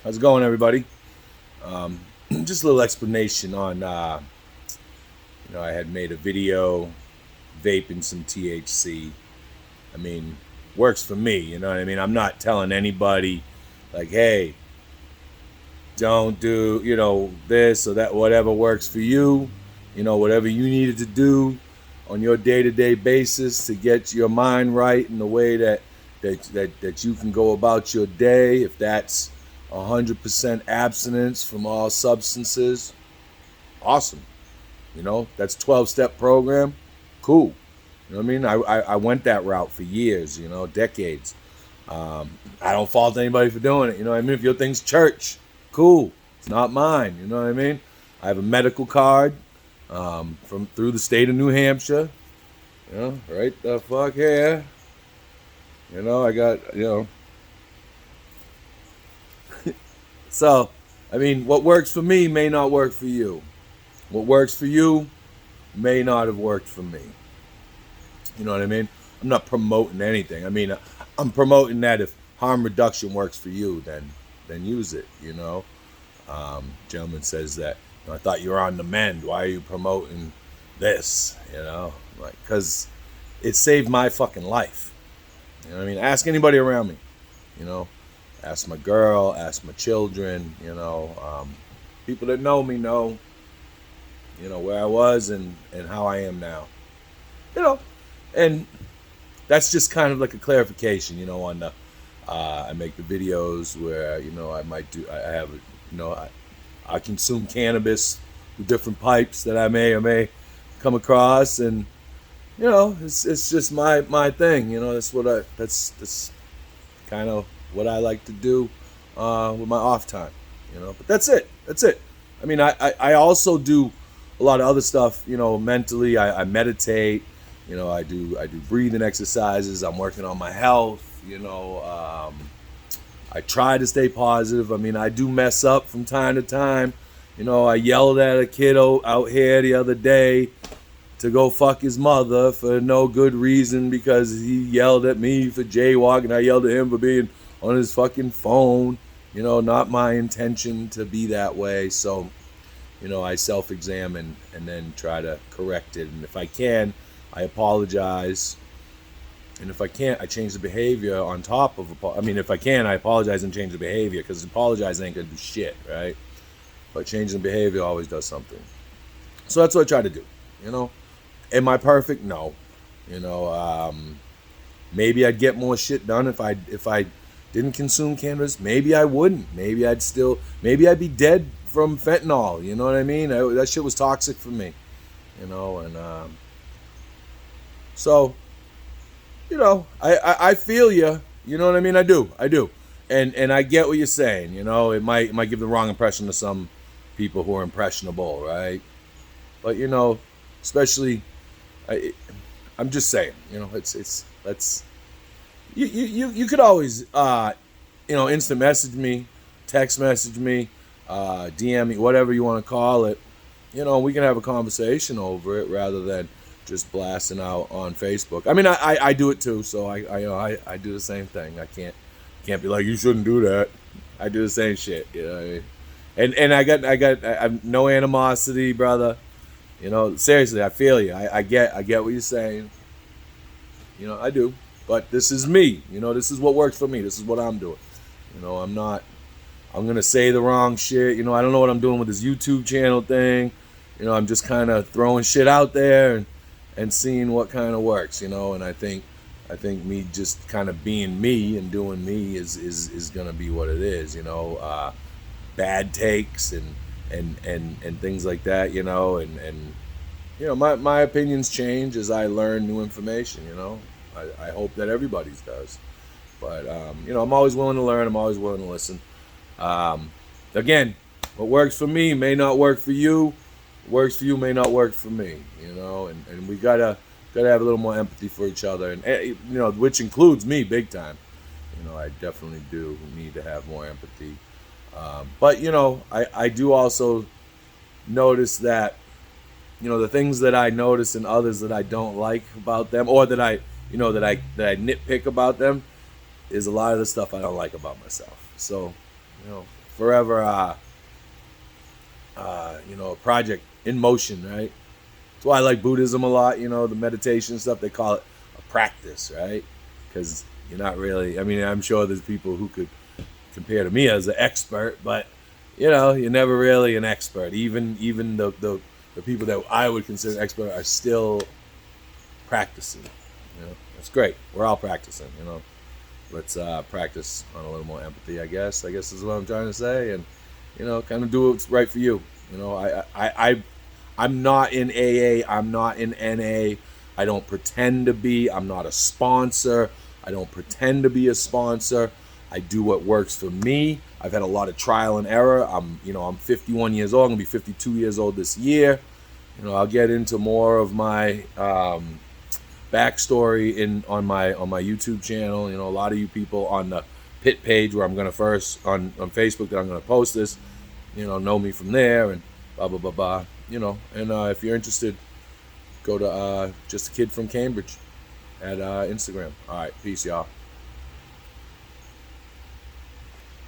How's it going, everybody? Just a little explanation on, I had made a video vaping some THC. I mean, works for me, you know what I mean? I'm not telling anybody, like, hey, don't do, this or that, whatever works for you, whatever you needed to do on your day-to-day basis to get your mind right in the way that you can go about your day. If that's 100% abstinence from all substances, awesome. That's 12-step program, cool. You know what I mean? I went that route for years, decades. I don't fault anybody for doing it. You know what I mean? If your thing's church, cool. It's not mine. You know what I mean? I have a medical card from through the state of New Hampshire. Right the fuck here. I got, So, I mean, what works for me may not work for you. What works for you may not have worked for me. You know what I mean? I'm not promoting anything. I mean, I'm promoting that if harm reduction works for you, then use it, Gentleman says that, I thought you were on the mend. Why are you promoting this? Like, because it saved my fucking life. You know what I mean? Ask anybody around me, Ask my girl, ask my children, people that know me know, where I was and how I am now. And that's just kind of like a clarification, on the, I make the videos where, I might do, I have, I consume cannabis with different pipes that I may or may come across, and, it's just my thing, that's kind of what I like to do with my off time, but that's it. I mean, I also do a lot of other stuff, mentally. I meditate, I do breathing exercises. I'm working on my health, I try to stay positive. I mean, I do mess up from time to time. I yelled at a kid out here the other day to go fuck his mother for no good reason because he yelled at me for jaywalking. I yelled at him for being on his fucking phone. Not my intention to be that way. So, I self-examine and then try to correct it. And if I can, I apologize. And if I can't, I change the behavior on top of, if I can, I apologize and change the behavior, because apologizing ain't gonna do shit, right? But changing the behavior always does something. So that's what I try to do, Am I perfect? No. Maybe I'd get more shit done if I didn't consume cannabis. Maybe I wouldn't. Maybe I'd be dead from fentanyl. You know what I mean? That shit was toxic for me. So, I feel you. You know what I mean? I do. And I get what you're saying. It might give the wrong impression to some people who are impressionable, right? But especially, I'm just saying. That's you could always instant message me, text message me, DM me, whatever you want to call it. We can have a conversation over it rather than just blasting out on Facebook. I mean, I do it too, so I do the same thing. I can't be like, you shouldn't do that. I do the same shit, what I mean? And I got no animosity, brother. Seriously, I feel you. I get what you're saying. I do. But this is me. This is what works for me. This is what I'm doing. I'm going to say the wrong shit. I don't know what I'm doing with this YouTube channel thing. I'm just kind of throwing shit out there and seeing what kind of works, and I think me just kind of being me and doing me is going to be what it is, bad takes and things like that, and my opinions change as I learn new information, I hope that everybody's does. But, I'm always willing to learn. I'm always willing to listen. Again, what works for me may not work for you. What works for you may not work for me, and we gotta have a little more empathy for each other, and, which includes me big time. I definitely do need to have more empathy. But, I do also notice that, the things that I notice in others that I don't like about them, or that I nitpick about them, is a lot of the stuff I don't like about myself. So, forever, a project in motion, right? That's why I like Buddhism a lot. The meditation stuff, they call it a practice, right? Because you're not really. I mean, I'm sure there's people who could compare to me as an expert, but you're never really an expert. Even the people that I would consider expert are still practicing. That's great. We're all practicing. Let's practice on a little more empathy. I guess is what I'm trying to say, and kind of do what's right for you. I'm not in AA. I'm not in NA. I don't pretend to be. I'm not a sponsor. I don't pretend to be a sponsor. I do what works for me. I've had a lot of trial and error. I'm 51 years old. I'm gonna be 52 years old this year. I'll get into more of my backstory on my YouTube channel. A lot of you people on the pit page where I'm gonna first on Facebook that I'm gonna post this. Know me from there and blah blah blah blah. And if you're interested, go to just a kid from Cambridge at Instagram. All right, peace, y'all.